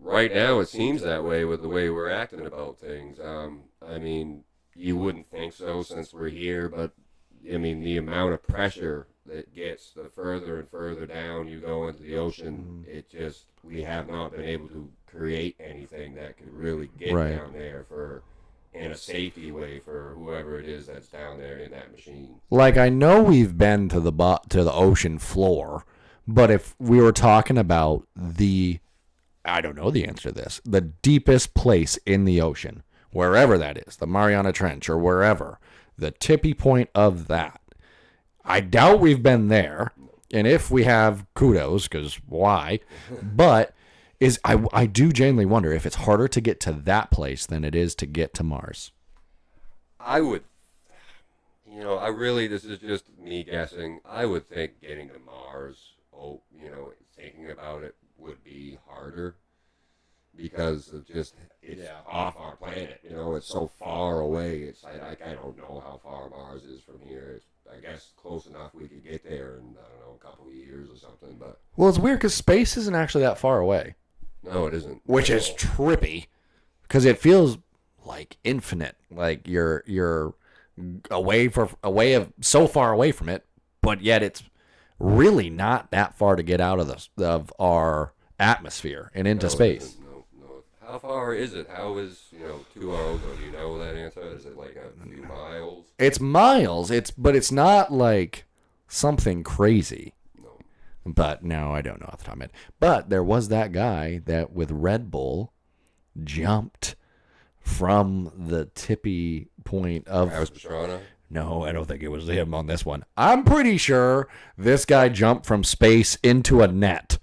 Right now it seems that way with the way we're acting about things. I mean, you wouldn't think so since we're here, but I mean, the amount of pressure that gets the further and further down you go into the ocean, it just, we have not been able to create anything that could really get down there in a safety way for whoever it is that's down there in that machine. Like, I know we've been to the ocean floor, but if we were talking about I don't know the answer to this, the deepest place in the ocean, wherever that is, the Mariana Trench or wherever, the tippy point of that, I doubt we've been there, and if we have, kudos, because why? But I do genuinely wonder if it's harder to get to that place than it is to get to Mars. I would, this is just me guessing. I would think getting to Mars, thinking about it would be harder because of just, it's off our planet. It's so far away. It's like, I don't know how far Mars is from here. It's, I guess, close enough we could get there in, I don't know, a couple of years or something. But well, it's weird because space isn't actually that far away. No, it isn't. Which is trippy because it feels like infinite. Like you're so far away from it, but yet it's really not that far to get out of our atmosphere and into space. No. How far is it? How is 2 hours ago? Do you know that answer? Is it like a few miles? It's miles. But it's not like something crazy. No. But no, I don't know off the top of my head. But there was that guy that with Red Bull jumped from the tippy point of. Travis Pastrana? No, I don't think it was him on this one. I'm pretty sure this guy jumped from space into a net.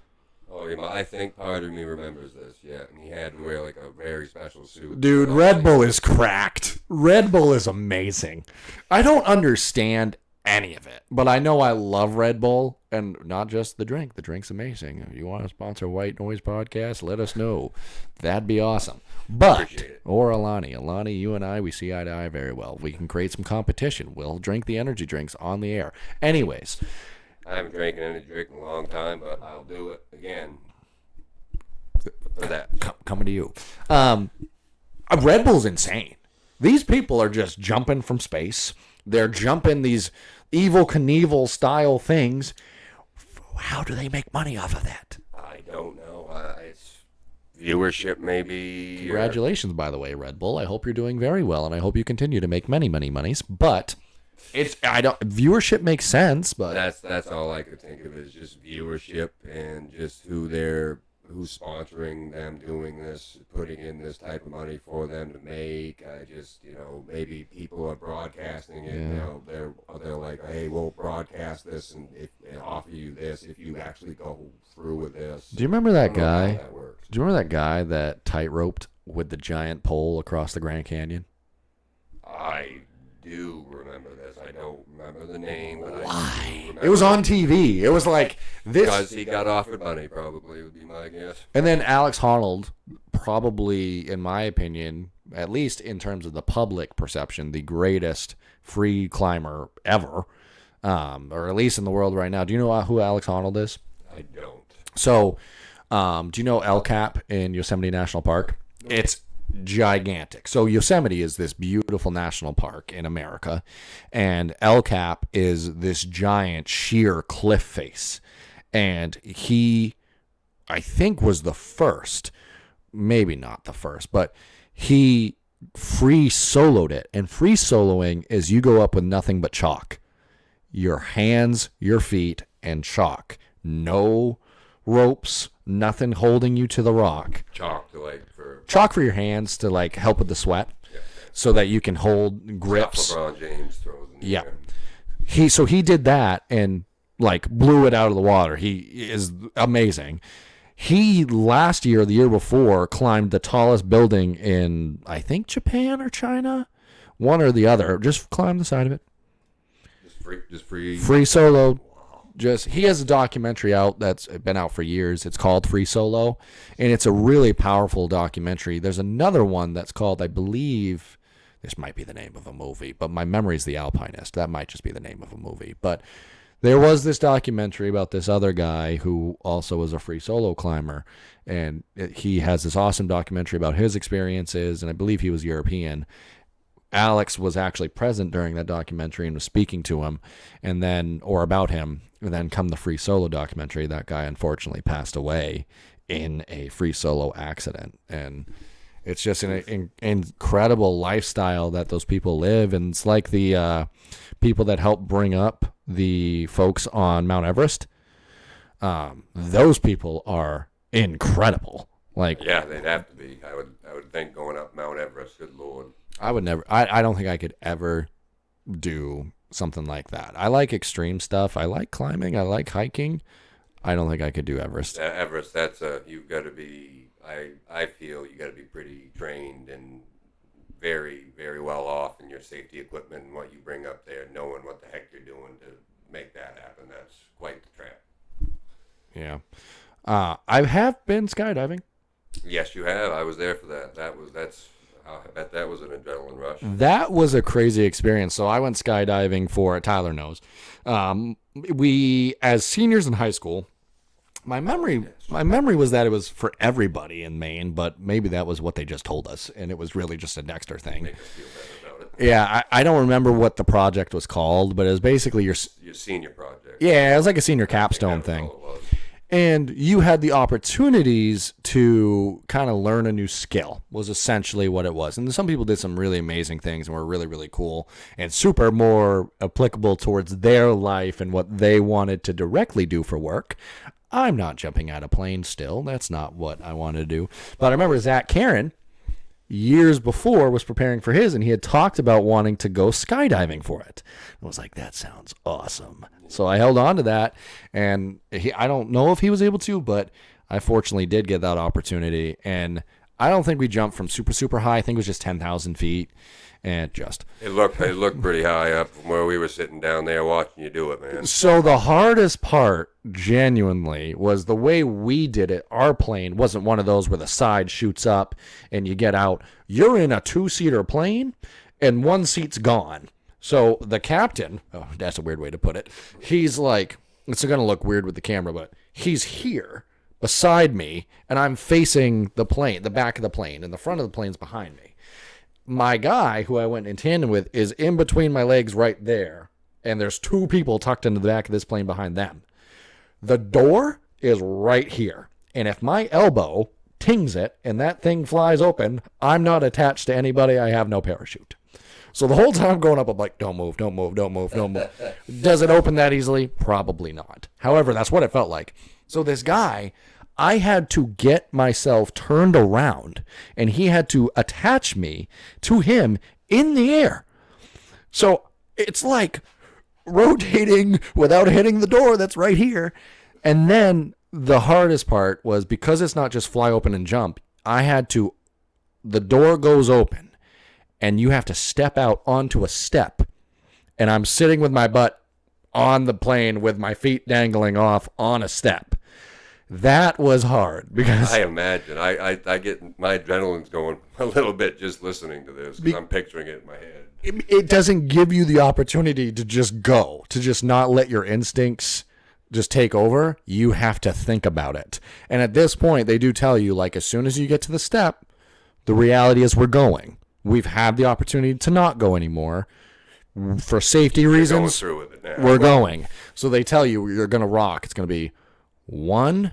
Oh, yeah, I think part of me remembers this. Yeah, and he had to wear like a very special suit. Dude, Red Bull is cracked. Red Bull is amazing. I don't understand any of it. But I know I love Red Bull, and not just the drink. The drink's amazing. If you want to sponsor White Noise Podcast, let us know. That'd be awesome. But, or Alani, you and I, we see eye to eye very well. We can create some competition. We'll drink the energy drinks on the air. Anyways. I haven't drank an energy drink in a long time, but I'll do it again. For that. Coming to you. Red Bull's insane. These people are just jumping from space. They're jumping these Evel Knievel style things. How do they make money off of that? I don't know. It's viewership, maybe. Congratulations, by the way, Red Bull. I hope you're doing very well, and I hope you continue to make many monies. But viewership makes sense, but that's all I could think of is just viewership and just who's sponsoring them doing this, putting in this type of money for them to make. I just, maybe people are broadcasting it. Yeah. They're like, hey, we'll broadcast this and offer you this if you actually go through with this. Do you remember that guy? Do you remember that guy that tight-roped with the giant pole across the Grand Canyon? I do remember this. I don't remember the name, but why? It was on TV. It was like this. Because he got offered money, probably, would be my guess. And then Alex Honnold, probably, in my opinion, at least in terms of the public perception, the greatest free climber ever, or at least in the world right now. Do you know who Alex Honnold is? I don't. So, do you know El Cap in Yosemite National Park? No. It's gigantic. So Yosemite is this beautiful national park in America, and El Cap is this giant sheer cliff face. And he, I think, was the first, maybe not the first, but he free soloed it. And free soloing is you go up with nothing but chalk. Your hands, your feet, and chalk. No ropes, nothing holding you to the rock. Chalk for your hands to like help with the sweat, so that you can hold grips. LeBron James throws in yeah. He did that and like blew it out of the water. He is amazing. He last year, the year before, climbed the tallest building in I think Japan or China, one or the other. Just climbed the side of it. Just free solo. He has a documentary out that's been out for years. It's called Free Solo, and it's a really powerful documentary. There's another one that's called, I believe, this might be the name of a movie, but my memory is The Alpinist. That might just be the name of a movie. But there was this documentary about this other guy who also was a free solo climber, and he has this awesome documentary about his experiences, and I believe he was European. Alex was actually present during that documentary and was speaking to him, or about him. And then come the free solo documentary, that guy unfortunately passed away in a free solo accident. And it's just an incredible lifestyle that those people live. And it's like the people that help bring up the folks on Mount Everest. Those people are incredible. Yeah, they'd have to be. I would think going up Mount Everest, good Lord. I would never. I don't think I could ever do something like that. I like extreme stuff. I like climbing. I like hiking. I don't think I could do Everest. Everest, that's you've got to be. I feel you got to be pretty trained and very, very well off in your safety equipment and what you bring up there, knowing what the heck you're doing to make that happen. That's quite the trap. Yeah, I have been skydiving. Yes, you have. I was there for that. I bet that was an adrenaline rush. That was a crazy experience. So I went skydiving for, Tyler knows, we, as seniors in high school, my memory was that it was for everybody in Maine, but maybe that was what they just told us, and it was really just a Dexter thing. Make us feel better about it. Yeah, I don't remember what the project was called, but it was basically your senior project. Yeah, it was like a senior capstone thing. And you had the opportunities to kind of learn a new skill, was essentially what it was. And some people did some really amazing things and were really, really cool and super more applicable towards their life and what they wanted to directly do for work. I'm not jumping out of planes still. That's not what I want to do. But I remember Zach Karen, years before, was preparing for his, and he had talked about wanting to go skydiving for it. I was like, that sounds awesome. So I held on to that, and I don't know if he was able to, but I fortunately did get that opportunity, and I don't think we jumped from super, super high. I think it was just 10,000 feet. And it looked pretty high up from where we were sitting down there watching you do it, man. So the hardest part, genuinely, was the way we did it. Our plane wasn't one of those where the side shoots up and you get out. You're in a 2-seater plane and one seat's gone. So the captain, oh, that's a weird way to put it. He's like, it's going to look weird with the camera, but he's here beside me and I'm facing the plane, the back of the plane, and the front of the plane's behind me. My guy, who I went in tandem with, is in between my legs right there, and there's 2 people tucked into the back of this plane behind them. The door is right here, and if my elbow tings it and that thing flies open, I'm not attached to anybody. I have no parachute. So the whole time going up, I'm like, don't move, don't move, don't move, don't move. Does it open that easily? Probably not. However, that's what it felt like. So this guy, I had to get myself turned around, and he had to attach me to him in the air. So it's like rotating without hitting the door that's right here. And then the hardest part was, because it's not just fly open and jump, the door goes open, and you have to step out onto a step. And I'm sitting with my butt on the plane with my feet dangling off on a step. That was hard because I imagine I get my adrenaline's going a little bit just listening to this because I'm picturing it in my head. It doesn't give you the opportunity to just go, to just not let your instincts just take over. You have to think about it. And at this point, they do tell you, like, as soon as you get to the step, the reality is we're going. We've had the opportunity to not go anymore. For safety reasons, going through with it now. We're going. So they tell you you're going to rock. It's going to be 1,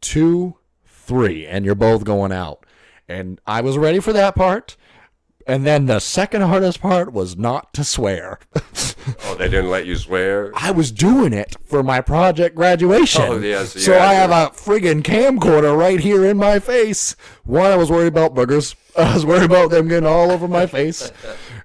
2, 3, and you're both going out. And I was ready for that part. And then the second hardest part was not to swear. Oh, they didn't let you swear? I was doing it for my project graduation. Oh, yeah. So I have a friggin' camcorder right here in my face. 1, I was worried about boogers. I was worried about them getting all over my face.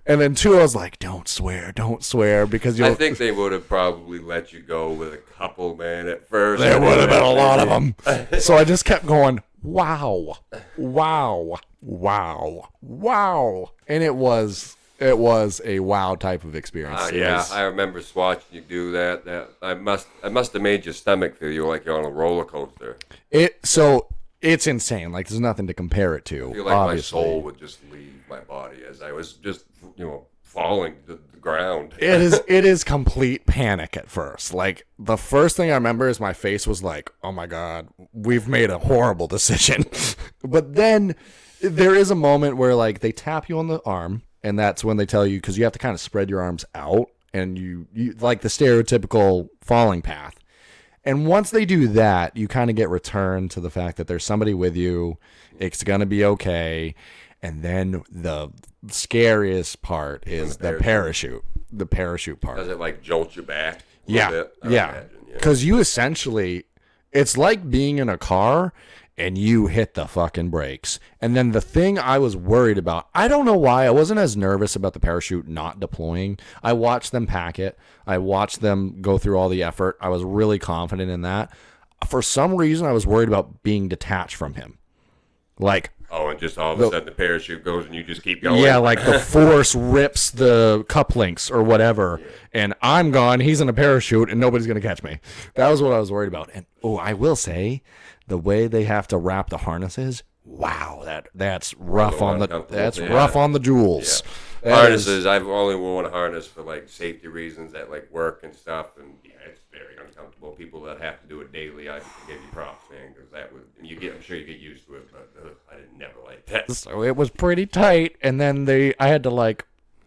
And then 2, I was like, don't swear, because I think they would have probably let you go with a couple, man, at first. There would have been a lot of them. So I just kept going, wow, wow, wow, wow. And it was a wow type of experience. Yeah, I remember watching you do that. That I must have made your stomach feel you like you're on a roller coaster. It's insane. Like, there's nothing to compare it to. I feel like obviously. my soul would just leave my body as I was just, falling to the ground. It is complete panic at first. Like, the first thing I remember is my face was like, oh my God, we've made a horrible decision. But then there is a moment where, like, they tap you on the arm, and that's when they tell you, because you have to kind of spread your arms out, and you like the stereotypical falling path. And once they do that, you kind of get returned to the fact that there's somebody with you. It's going to be okay. And then the scariest part is the parachute. The parachute part. Does it, like, jolt you back a yeah. little bit? Yeah. Because you essentially, it's like being in a car and you hit the fucking brakes. And then the thing I was worried about, I don't know why, I wasn't as nervous about the parachute not deploying. I watched them pack it. I watched them go through all the effort. I was really confident in that. For some reason, I was worried about being detached from him. Like, oh, and just all of a sudden the parachute goes and you just keep going. Yeah, like the force rips the cup links or whatever, and I'm gone. He's in a parachute, and nobody's going to catch me. That was what I was worried about. And, I will say, the way they have to wrap the harnesses, wow, that's rough on rough on the jewels. Yeah. Harnesses, I've only worn a harness for, like, safety reasons at, like, work and stuff, and it's very uncomfortable. People that have to do it daily, I give you props, man, because I'm sure you get used to it, but I didn't never like that. So it was pretty tight, and then I had to,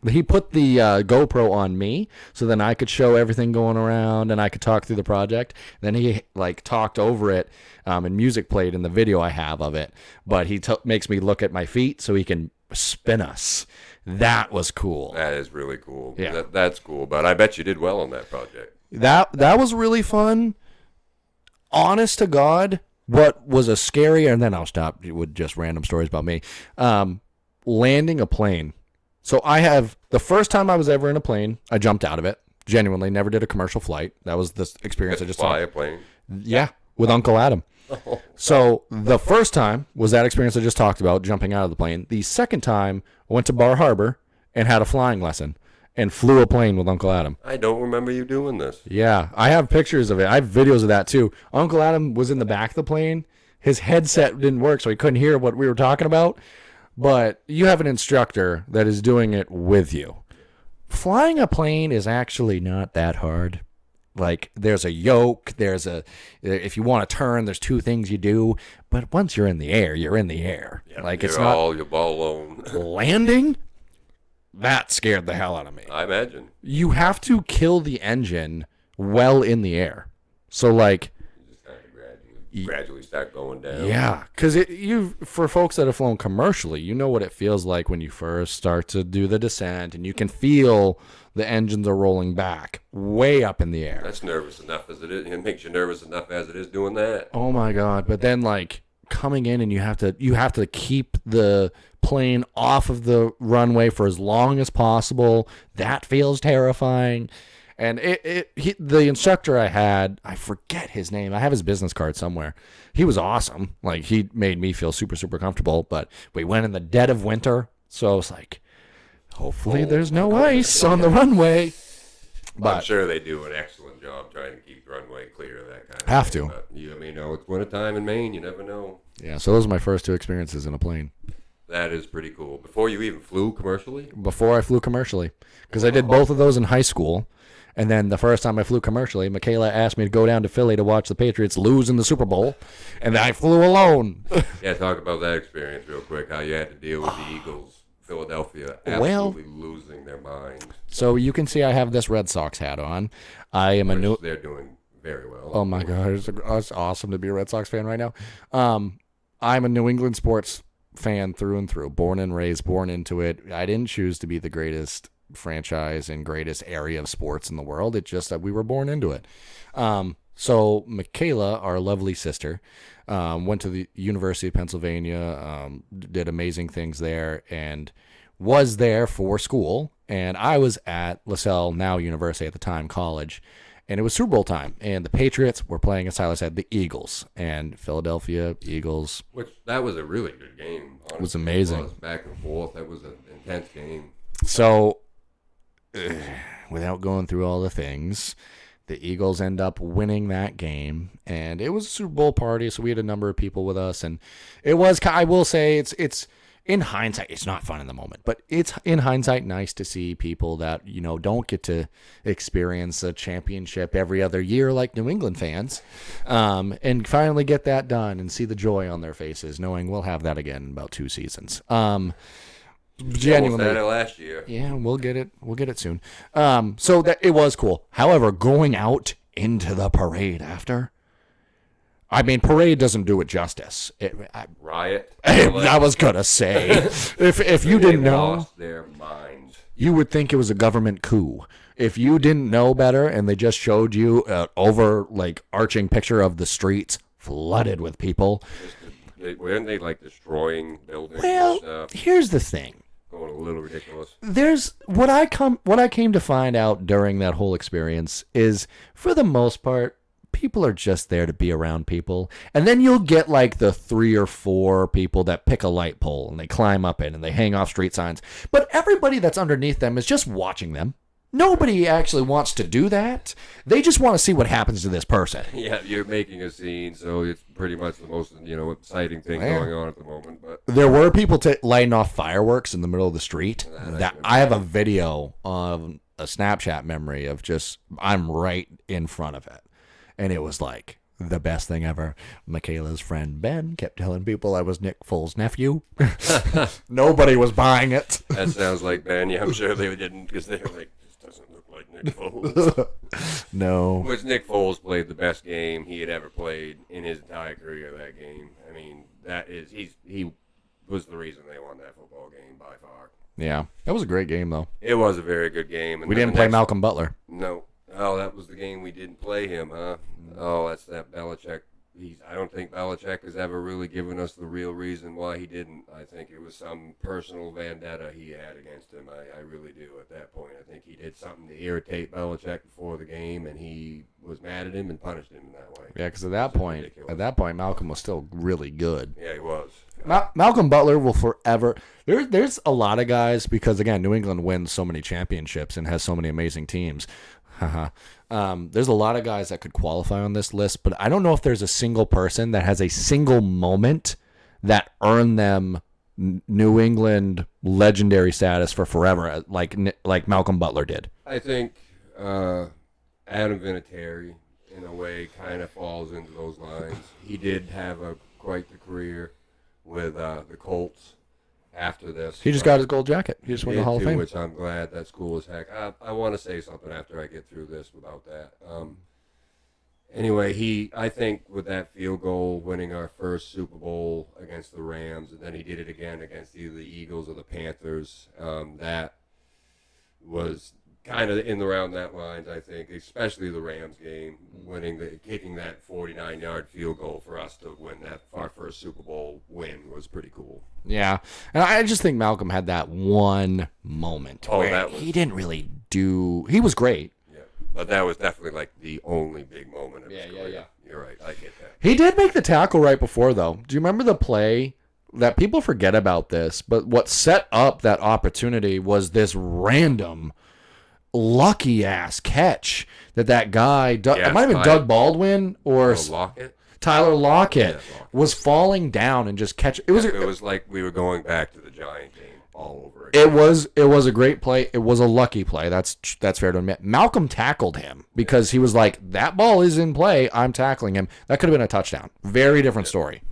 he put the GoPro on me, so then I could show everything going around, and I could talk through the project. Then he, talked over it, and music played in the video I have of it, but he makes me look at my feet so he can spin us. That was cool. That is really cool. Yeah. That's cool, but I bet you did well on that project. That was really fun. Honest to God, what was a scary, and then I'll stop with just random stories about me, landing a plane. So the first time I was ever in a plane, I jumped out of it. Genuinely, never did a commercial flight. That was the experience I just fly saw. a plane. Yeah. with Uncle Adam. So the first time was that experience I just talked about, jumping out of the plane. The second time, I went to Bar Harbor and had a flying lesson and flew a plane with Uncle Adam. I don't remember you doing this. Yeah, I have pictures of it. I have videos of that too. Uncle Adam was in the back of the plane. His headset didn't work, so he couldn't hear what we were talking about. But you have an instructor that is doing it with you. Flying a plane is actually not that hard. Like, there's a yoke, if you want to turn, there's two things you do. But once you're in the air, you're in the air. Yeah, like, you're it's not all your ball alone. landing. That scared the hell out of me. I imagine. You have to kill the engine well in the air. So, like, You just kind of gradually start going down. yeah, because for folks that have flown commercially, you know what it feels like when you first start to do the descent, and you can feel the engines are rolling back way up in the air. That's nervous enough as it is. It makes you nervous enough as it is doing that. Oh my God! But then, like, coming in, and you have to keep the plane off of the runway for as long as possible. That feels terrifying. And the instructor I had, I forget his name. I have his business card somewhere. He was awesome. Like, he made me feel super, super comfortable. But we went in the dead of winter, so I was like, hopefully there's no ice on the runway. But I'm sure they do an excellent job trying to keep the runway clear of that kind of have thing. to. But it's wintertime in Maine. You never know. Yeah, so those are my first two experiences in a plane. That is pretty cool. Before you even flew commercially? Before I flew commercially. Because I did both of those in high school. And then the first time I flew commercially, Michaela asked me to go down to Philly to watch the Patriots lose in the Super Bowl. And I flew alone. Yeah, talk about that experience real quick, how you had to deal with the Eagles, Philadelphia, absolutely losing their minds. So you can see I have this Red Sox hat on. I am They're doing very well. Oh my God, it's awesome to be a Red Sox fan right now. I'm a New England sports fan through and through, born and raised, born into it. I didn't choose to be the greatest franchise and greatest area of sports in the world. It's just that we were born into it. So Michaela, our lovely sister, went to the University of Pennsylvania, did amazing things there, and was there for school. And I was at LaSalle, now University at the time, college. And it was Super Bowl time, and the Patriots were playing, as Tyler said, the Eagles, and Philadelphia Eagles. That was a really good game. Honestly. It was amazing. It was back and forth. That was an intense game. So, without going through all the things, the Eagles end up winning that game, and it was a Super Bowl party, so we had a number of people with us, and it was, I will say, it's in hindsight, it's not fun in the moment, but it's in hindsight nice to see people that, don't get to experience a championship every other year like New England fans, and finally get that done and see the joy on their faces, knowing we'll have that again in about 2 seasons. Genuinely, had it last year. Yeah, we'll get it. We'll get it soon. So that it was cool. However, going out into the parade after, parade doesn't do it justice. Riot. I was gonna say, if you didn't know, lost their minds. You would think it was a government coup. If you didn't know better, and they just showed you an arching picture of the streets flooded with people. Weren't they destroying buildings? Well, and stuff? Here's the thing. Going a little ridiculous. There's what I came to find out during that whole experience is, for the most part, people are just there to be around people. And then you'll get the 3 or 4 people that pick a light pole and they climb up it and they hang off street signs. But everybody that's underneath them is just watching them. Nobody actually wants to do that. They just want to see what happens to this person. Yeah, you're making a scene, so it's pretty much the most exciting thing going on at the moment. But there were people lighting off fireworks in the middle of the street. I have a video of a Snapchat memory of just I'm right in front of it, and it was the best thing ever. Michaela's friend Ben kept telling people I was Nick Foles' nephew. Nobody was buying it. That sounds like Ben. Yeah, I'm sure they didn't, because they were like, this doesn't look like Nick Foles. No. Which Nick Foles played the best game he had ever played in his entire career. That game. He was the reason they won that football game by far. Yeah, that was a great game though. It was a very good game. And we didn't play Malcolm Butler. No. Oh, that was the game we didn't play him, huh? Oh, that's that Belichick. I don't think Belichick has ever really given us the real reason why he didn't. I think it was some personal vendetta he had against him. I really do at that point. I think he did something to irritate Belichick before the game, and he was mad at him and punished him in that way. Yeah, because at that point, Malcolm was still really good. Yeah, he was. Malcolm Butler will forever. There's a lot of guys because again, New England wins so many championships and has so many amazing teams. There's a lot of guys that could qualify on this list, but I don't know if there's a single person that has a single moment that earned them New England legendary status for forever, like Malcolm Butler did. I think Adam Vinatieri, in a way, kind of falls into those lines. He did have quite the career with the Colts after this. He just got his gold jacket. He just won the Hall of Fame. Which I'm glad. That's cool as heck. I want to say something after I get through this about that. Anyway, I think with that field goal, winning our first Super Bowl against the Rams, and then he did it again against either the Eagles or the Panthers, that was kind of in around that lines, I think, especially the Rams game, kicking that 49-yard field goal for us to win our first Super Bowl win was pretty cool. Yeah, and I just think Malcolm had that one moment where he didn't really do. He was great. Yeah, but that was definitely like the only big moment of his career. Yeah. You're right. I get that. He did make the tackle right before, though. Do you remember the play? That people forget about this, but what set up that opportunity was this random lucky ass catch that guy, it might have been Doug Baldwin or Tyler Lockett was falling down and just catch. It was like we were going back to the Giant game all over again. It was a great play. It was a lucky play. That's fair to admit. Malcolm tackled him because he was like, that ball is in play. I'm tackling him. That could have been a touchdown. Very different story.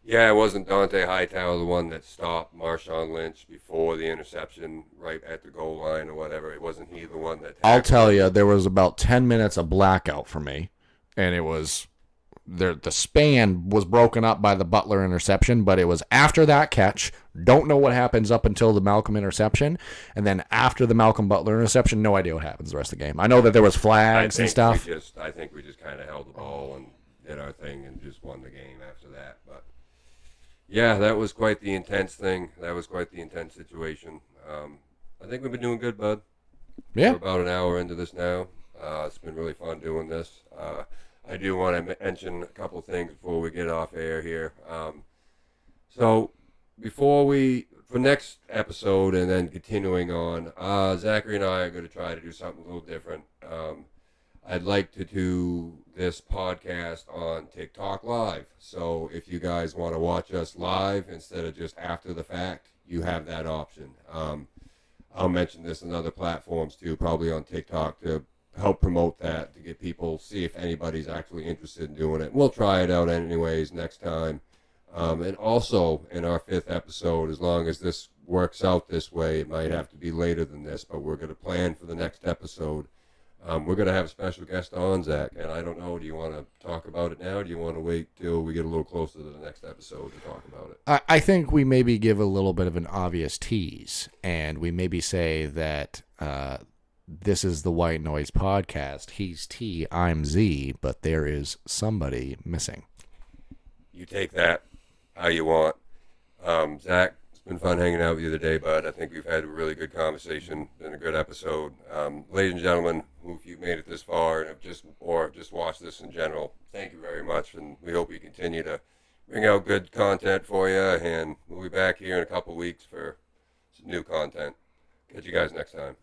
Yeah, it wasn't Dante Hightower the one that stopped Marshawn Lynch before the interception right at the goal line or whatever. It wasn't he the one that tackled. I'll tell you, there was about 10 minutes of blackout for me, and it was the span was broken up by the Butler interception, but it was after that catch. Don't know what happens up until the Malcolm interception, and then after the Malcolm Butler interception, no idea what happens the rest of the game. I know that there was flags and stuff. I think we just kind of held the ball and did our thing and just won the game after that, but. Yeah, that was quite the intense thing. That was quite the intense situation. I think we've been doing good, bud. Yeah. We're about an hour into this now. It's been really fun doing this. I do want to mention a couple things before we get off air here. So for next episode and then continuing on, Zachary and I are going to try to do something a little different. I'd like to do this podcast on TikTok Live. So if you guys want to watch us live instead of just after the fact, you have that option. I'll mention this on other platforms too, probably on TikTok to help promote that, to get people, see if anybody's actually interested in doing it. We'll try it out anyways next time. And also in our 5th episode, as long as this works out this way, it might have to be later than this, but we're going to plan for the next episode. We're going to have a special guest on, Zach, and I don't know, do you want to talk about it now, or do you want to wait till we get a little closer to the next episode to talk about it? I think we maybe give a little bit of an obvious tease, and we maybe say that this is the White Noise Podcast. He's T, I'm Z, but there is somebody missing. You take that how you want. Zach, it's been fun hanging out with you today, bud. I think we've had a really good conversation. Been a good episode. Ladies and gentlemen, if you've made it this far and have just watched this in general, thank you very much, and we hope we continue to bring out good content for you, and we'll be back here in a couple weeks for some new content. Catch you guys next time.